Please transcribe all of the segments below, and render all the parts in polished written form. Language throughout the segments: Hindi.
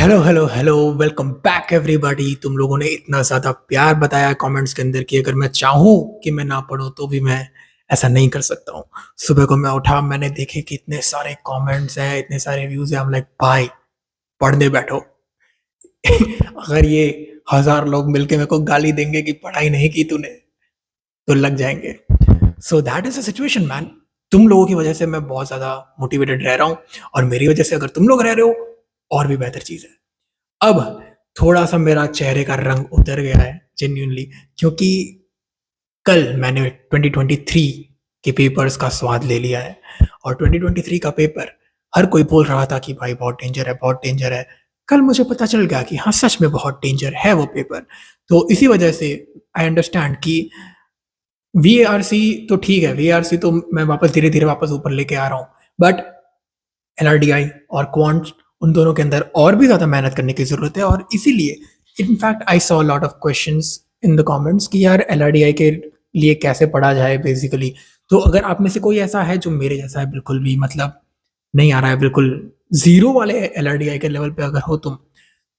Hello hello hello welcome back everybody. तुम लोगों ने इतना ज़्यादा प्यार बताया कमेंट्स के अंदर कि अगर मैं चाहूँ कि मैं ना पढूँ तो भी मैं ऐसा नहीं कर सकता हूँ। सुबह को मैं उठा, मैंने देखे कि इतने सारे कमेंट्स हैं, इतने सारे व्यूज़ हैं। आई एम लाइक भाई पढ़ने बैठो। अगर ये 1000 लोग मिलके मेरे को गाली देंगे कि पढ़ाई नहीं की तूने, तो लग जाएँगे। So that is the situation man. तुम लोगों की वजह से मैं बहुत ज़्यादा मोटिवेटेड रह रहा हूँ और मेरी वजह से अगर तुम लोग रह रहे हो, और भी बेहतर चीज़ है। अब थोड़ा-सा मेरा चेहरे का रंग उतर गया है जेन्युइनली, क्योंकि कल मैंने 2023 के पेपर्स का स्वाद ले लिया है और 2023 का पेपर हर कोई बोल रहा था कि भाई बहुत डेंजर है, बहुत डेंजर है। कल मुझे पता चल गया कि हाँ, सच में बहुत डेंजर है वो पेपर। तो इसी वजह से आई अंडरस्टैंड कि वीएआरसी तो ठीक है, वीएआरसी तो मैं वापस धीरे-धीरे वापस ऊपर लेके आ रहा हूँ। बट एलआरडीआई और क्वांट, उन दोनों के अंदर और भी ज़्यादा मेहनत करने की ज़रूरत है। और इसीलिए in fact I saw lot of questions in the comments कि यार एलआरडीआई के लिए कैसे पढ़ा जाए बेसिकली। तो अगर आप में से कोई ऐसा है जो मेरे जैसा है, बिल्कुल भी मतलब नहीं आ रहा है, बिल्कुल ज़ीरो वाले एलआरडीआई के लेवल पे अगर हो तुम,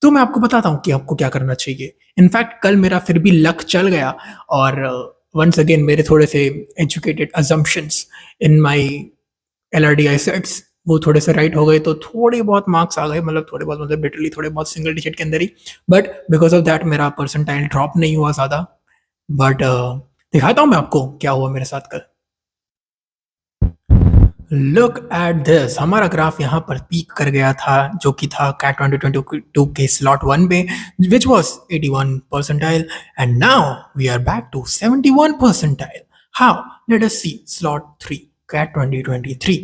तो मैं आपको बताता हूँ कि आपको क्या करना चाहिए। इनफैक्ट कल मेरा फिर भी लक चल गया और वंस अगेन मेरे थोड़े से educated assumptions in my LRDI sets वो थोड़े से राइट हो गए, तो थोड़े बहुत मार्क्स आ गए। मतलब थोड़े बहुत मतलब लिटरली थोड़े बहुत सिंगल डिजिट के अंदर ही। बट बिकॉज ऑफ दैट मेरा परसेंटाइल ड्रॉप नहीं हुआ ज़्यादा। बट दिखाता हूँ मैं आपको क्या हुआ मेरे साथ कल। लुक एट दिस, हमारा ग्राफ यहाँ पर पीक कर गया था, जो कि था कैट 2022 के स्लॉट वन पे, which was 81 percentile, and now we are back to 71 percentile. How? Let us see slot three, CAT 2023।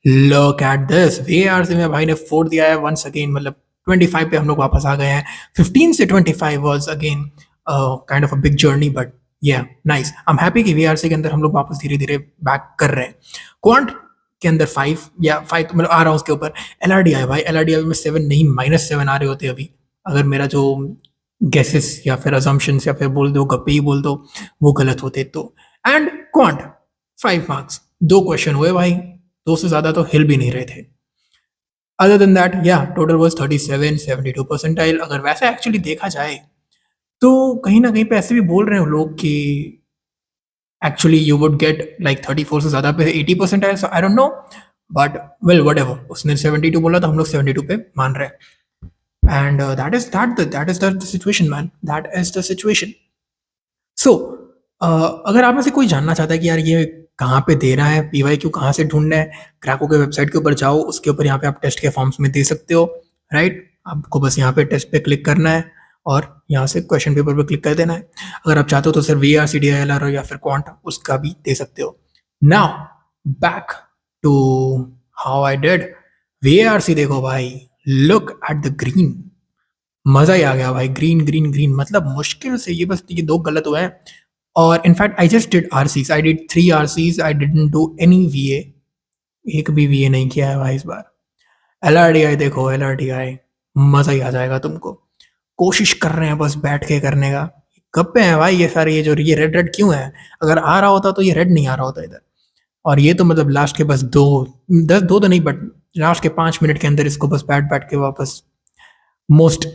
Look at this, VARC में भाई ने फोड़ दिया है वंस अगेन। मतलब 25 पे हम लोग वापस आ गए हैं। 15 से 25 was again kind of a big journey, but yeah, nice. I am happy कि वीआरसी के अंदर हम लोग वापस धीरे धीरे बैक कर रहे हैं। क्वांट के अंदर 5 या 5 तो मतलब आ रहा हूँ उसके ऊपर। एलआरडीआई भाई, एलआरडीआई में 7 नहीं, -7 आ रहे होते अभी, अगर मेरा जो गेसेस या फिर अजम्पशंस या फिर बोल दो, गप्पे ही बोल दो, वो गलत होते तो। एंड क्वांट 5 मार्क्स, 2 क्वेश्चन हुए भाई, 2 से ज़्यादा तो हिल भी नहीं रहे थे। अदर देन दैट या टोटल वाज 37, 72 परसेंटाइल। अगर वैसे एक्चुअली देखा जाए तो कहीं ना कहीं पे ऐसे भी बोल रहे हो लोग कि actually you would get like 34 से ज़्यादा पे 80 percentile. So I don't know, but well what ever, उसने 72 बोला तो हम लोग 72 पे मान रहे हैं। And that is the situation man, that is the situation. So अगर आप में से कोई जानना चाहता है कि यार ये कहाँ पे दे रहा है, पीवाई क्यू कहाँ से ढूंढना है, क्रैको के वेबसाइट के ऊपर जाओ, उसके ऊपर यहाँ पे आप टेस्ट के फॉर्म्स में दे सकते हो। राइट, आपको बस यहाँ पे टेस्ट पे क्लिक करना है और यहाँ से क्वेश्चन पेपर पे क्लिक कर देना है। अगर आप चाहते हो तो सिर्फ V R C D I L R या फिर क्वांट, उसका भी दे सकते हो। Now back to how I did. V R C देखो भाई, लुक एट द ग्रीन। मजा ही आ गया भाई, ग्रीन ग्रीन ग्रीन। मतलब मुश्किल से ये बस ये 2 गलत हुए हैं। और in fact I just did RCs, I did 3 RCs, I didn't do any वीए। एक भी वीए नहीं किया है भाई इस बार। एलआरडीआई देखो, एलआरडीआई मजा ही आ जाएगा तुमको। कोशिश कर रहे हैं बस बैठ के करने का। कब पे है भाई ये सारे, ये जो ये रेड रेड क्यों है? अगर आ रहा होता तो ये रेड नहीं आ रहा होता इधर। और ये तो मतलब लास्ट के बस 2 तो नहीं, बट लास्ट के 5 मिनट के अंदर इसको बस बैठ बैठ के वापस मोस्ट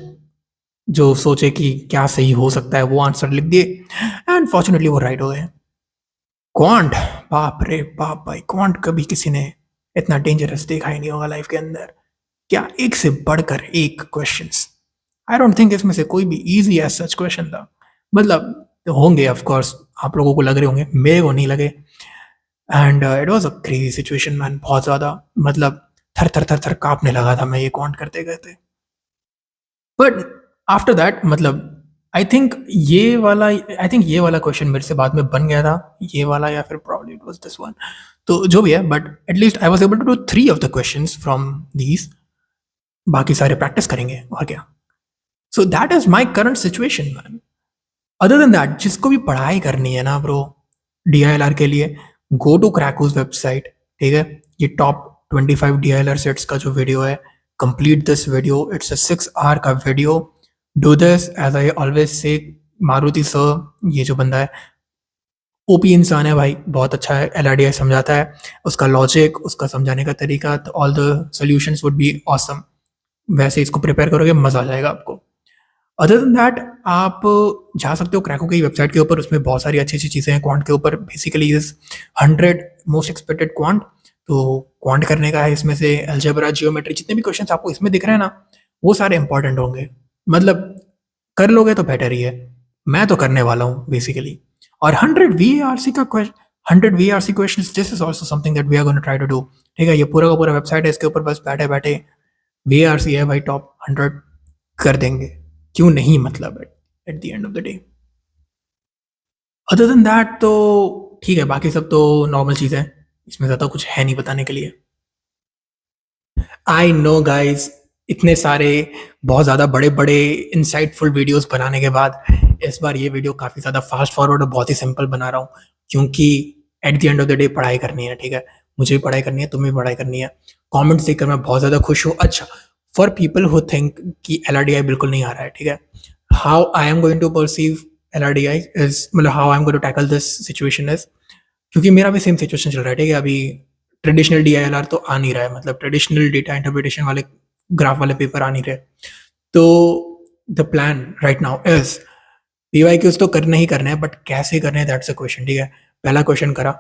जो सोचे कि क्या सही हो सकता है वो आंसर लिख दिए, एंड फॉर्चुनेटली वो राइट हो गए। क्वांट, बाप रे बाप भाई, क्वांट कभी किसी ने इतना डेंजरस देखा ही नहीं होगा लाइफ के अंदर। क्या एक से बढ़कर एक क्वेश्चंस। आई डोंट थिंक इसमें से कोई भी इजी एज सच क्वेश्चन था। मतलब होंगे ऑफ कोर्स, आप लोगों को लग रहे होंगे, मेरे को नहीं लगे। And it was a crazy situation man, बहुत ज़्यादा। मतलब थर थर थर थर कांपने लगा था मैं ये क्वांट करते करते। बट आफ्टर दैट मतलब आई थिंक ये वाला क्वेश्चन मेरे से बाद में बन गया था, ये वाला या फिर probably it was this one. तो जो भी है, but at least I was able to do 3 of the questions from these. बाकी सारे प्रैक्टिस करेंगे और क्या। So that is my current situation man. Other than that, जिसको भी पढ़ाई करनी है ना ब्रो, डीआईएलआर के लिए, गो टू क्रैकोस वेबसाइट। ठीक है, ये टॉप 25 डीआईएलआर सेट्स का जो वीडियो है, complete this video, it's a 6 hour का video. Do this as I always say. Maruti sir, ये जो बंदा है ओपी इंसान है भाई, बहुत अच्छा है, एलआरडीआई समझाता है, उसका लॉजिक, उसका समझाने का तरीका, all the solutions would be awesome. वैसे इसको प्रिपेयर करोगे मज़ा आ जाएगा आपको। अदर देन दैट आप जा सकते हो क्रैको की वेबसाइट के ऊपर, उसमें बहुत सारी अच्छी-अच्छी चीज़ें हैं क्वांट के ऊपर। Basically is 100 most expected quant. तो क्वांट करने का है इसमें से अलजेब्रा, जियोमेट्री, जितने भी क्वेश्चंस आपको इसमें दिख रहे हैं ना, वो सारे इंपॉर्टेंट होंगे। मतलब कर लोगे तो बेटर ही है। मैं तो करने वाला हूँ बेसिकली। और 100 वीएआरसी का question, 100 VARC questions, this is also something that we are gonna try to do. ठीक है, ये पूरा का पूरा वेबसाइट है, इसके ऊपर बस बैठे-बैठे वीएआरसी है भाई, टॉप 100 कर देंगे। क्यों नहीं, मतलब at the end of the day. Other than that तो ठीक है, बाकी सब तो नॉर्मल चीज़ है, इसमें ज़्यादा कुछ है नहीं बताने के लिए। आई नो गाइस, इतने सारे बहुत ज़्यादा बड़े-बड़े इनसाइटफुल वीडियोस बनाने के बाद इस बार ये वीडियो काफ़ी ज़्यादा फास्ट फॉरवर्ड और बहुत ही सिंपल बना रहा हूँ, क्योंकि at the end of the day पढ़ाई करनी है, ठीक है? मुझे भी पढ़ाई करनी है, तुम्हें भी पढ़ाई करनी है। कमेंट्स देखकर मैं बहुत ज़्यादा खुश हूँ। अच्छा, फॉर पीपल हू थिंक कि एलआरडीआई बिल्कुल नहीं आ रहा है, ठीक है? How I am going to perceive LRDI is, मतलब how I am going to tackle this situation is, क्योंकि मेरा भी सेम सिचुएशन चल रहा है, ठीक है? अभी ट्रेडिशनल डीआईएलआर तो आ नहीं रहा है, मतलब ट्रेडिशनल डेटा इंटरप्रिटेशन वाले ग्राफ वाले पेपर आ नहीं रहे। तो the plan right now is PYQs तो करने ही करने हैं, बट कैसे करने हैं दैट्स अ क्वेश्चन, ठीक है? पहला क्वेश्चन करा,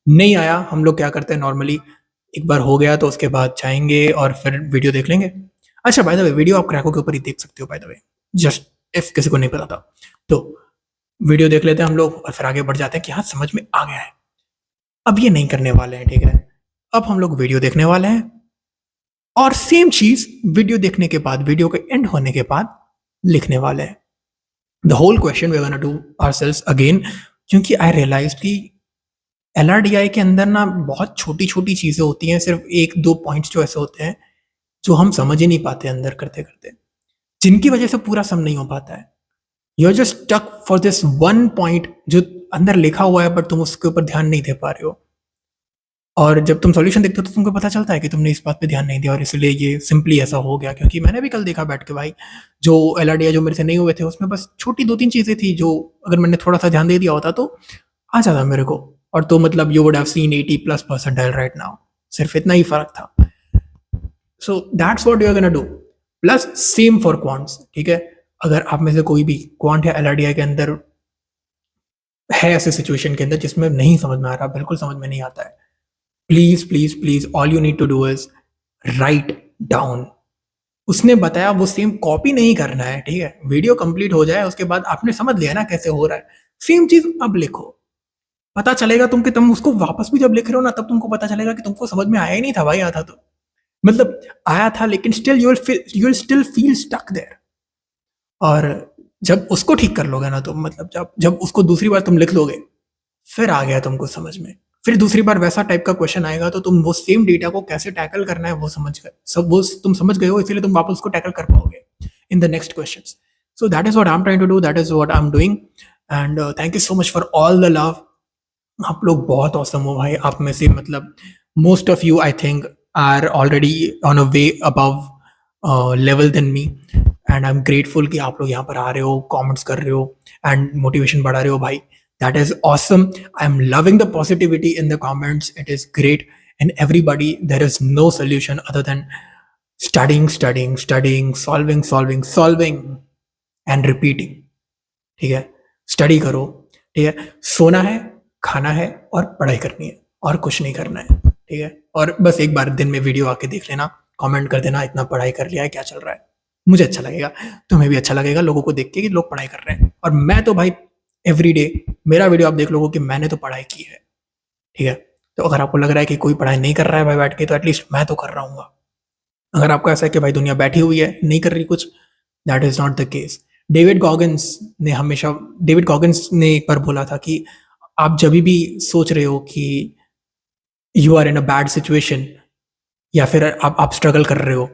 नहीं आया, हम लोग क्या करते हैं नॉर्मली, एक बार हो गया तो उसके बाद जाएंगे और फिर वीडियो देख लेंगे। अच्छा, बाय द वे वीडियो आप क्रैको के ऊपर ही देख सकते हो, by the way, just if किसी को नहीं पता था तो। वीडियो देख लेते हैं हम लोग और फिर आगे बढ़ जाते हैं कि हाँ समझ में आ गया है। अब ये नहीं करने वाले हैं, ठीक है? अब हम लोग वीडियो देखने वाले हैं और सेम चीज वीडियो देखने के बाद, वीडियो के एंड होने के बाद लिखने वाले हैं। The whole question we are gonna do ourselves again, क्योंकि आई रियलाइज कि एलआरडीआई के अंदर ना बहुत छोटी छोटी चीजें होती हैं, सिर्फ एक दो पॉइंट्स जो ऐसे होते हैं जो हम समझ ही नहीं पाते अंदर करते करते, जिनकी वजह से पूरा सम नहीं हो पाता है। You are just stuck for this one point जो अंदर लिखा हुआ है, बट तुम उसके ऊपर ध्यान नहीं दे पा रहे हो। और जब तुम सॉल्यूशन देखते हो तो तुमको पता चलता है कि तुमने इस बात पे ध्यान नहीं दिया और इसलिए ये सिंपली ऐसा हो गया। क्योंकि मैंने भी कल देखा बैठ के भाई, जो एलआरडीआई जो मेरे से नहीं हुए थे उसमें बस छोटी दो तीन चीज़ें थी जो अगर मैंने थोड़ा सा ध्यान दे दिया होता तो आ जाता मेरे को। और तो मतलब you would have seen 80+ percentile right now, सिर्फ इतना ही फर्क था। So that's what you are gonna do. Plus same for quants, ठीक है? अगर आप में से कोई भी क्वांट या एलआरडीआई के अंदर है ऐसे सिचुएशन के अंदर जिसमें नहीं समझ में आ रहा, बिल्कुल समझ में नहीं आता है, please please please all you need to do is write down. उसने बताया वो सेम कॉपी नहीं करना है, ठीक है? वीडियो कंप्लीट हो जाए उसके बाद आपने समझ लिया ना कैसे हो रहा है, सेम चीज अब लिखो। पता चलेगा तुम कि तुम उसको वापस भी जब लिख रहे हो ना, तब तुमको पता चलेगा कि तुमको समझ में आया ही नहीं था भाई, आता तो मतलब आया था, लेकिन still you will still feel stuck there. और जब उसको ठीक कर लोगे ना, तो मतलब जब जब उसको दूसरी बार तुम लिख लोगे, फिर आ गया तुमको समझ में। फिर दूसरी बार वैसा टाइप का क्वेश्चन आएगा तो तुम वो सेम डेटा को कैसे टैकल करना है वो समझ गए, सब वो तुम समझ गए हो, इसीलिए तुम वापस उसको टैकल कर पाओगे in the next questions. So that is what I am trying to do, that is what I am doing. And thank you so much for all the love. आप लोग बहुत औसम हो भाई, आप में से मतलब most of you I think are already on a way above level than me, and I am grateful कि आप लोग यहाँ पर आ रहे हो, कमेंट्स कर रहे हो एंड मोटिवेशन बढ़ा रहे हो भाई। That is awesome. I'm loving the positivity in the comments. It is great. And everybody, there is no solution other than studying, studying, studying, solving, solving, solving, and repeating. ठीक है? स्टडी करो, ठीक है? सोना है, खाना है और पढ़ाई करनी है, और कुछ नहीं करना है, ठीक है? और बस एक बार दिन में वीडियो आके देख लेना, कमेंट कर देना इतना पढ़ाई कर लिया है, क्या चल रहा है। मुझे अच्छा लगेगा, तुम्हें भी अच्छा लगेगा लोगों को देख के कि लोग पढ़ाई कर रहे हैं। और मैं तो भाई एवरी डे मेरा वीडियो आप देख लोगे कि मैंने तो पढ़ाई की है, ठीक है? तो अगर आपको लग रहा है कि कोई पढ़ाई नहीं कर रहा है भाई बैठ के, तो एटलीस्ट मैं तो कर रहा हूँ। अगर आपको ऐसा है कि भाई दुनिया बैठी हुई है नहीं कर रही कुछ, that is not the case. David Goggins ने एक बार बोला था कि आप जब भी सोच रहे हो कि you are in a bad situation या फिर आप स्ट्रगल कर रहे हो,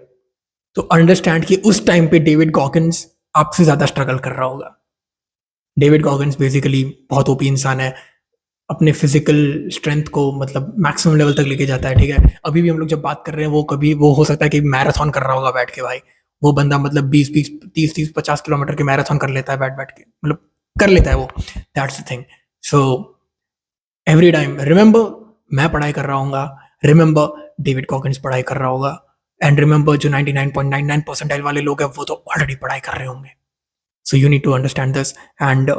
तो अंडरस्टैंड कि उस टाइम पे डेविड गॉगिन्स आपसे ज्यादा स्ट्रगल कर रहा होगा। डेविड गॉगिन्स बेसिकली बहुत ओपी इंसान है, अपने फिजिकल स्ट्रेंथ को मतलब मैक्सिमम लेवल तक लेके जाता है, ठीक है? अभी भी हम लोग जब बात कर रहे हैं, वो कभी वो हो सकता है कि मैराथन कर रहा होगा बैठ के भाई। वो बंदा मतलब 20-20, 30-30, 50 किलोमीटर की मैराथन कर लेता है बैठ बैठ के, मतलब कर लेता है वो। That's the thing. So every time remember, मैं पढ़ाई कर रहा हूँ, रिमेंबर डेविड गॉगिन्स पढ़ाई कर रहा होगा, एंड रिमेंबर जो 99.99 परसेंटाइल वाले लोग हैं वो तो ऑलरेडी पढ़ाई कर रहे होंगे. So you need to understand this and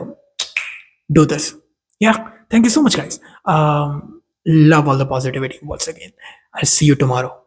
do this. Yeah, thank you so much, guys. Love all the positivity once again. I'll see you tomorrow.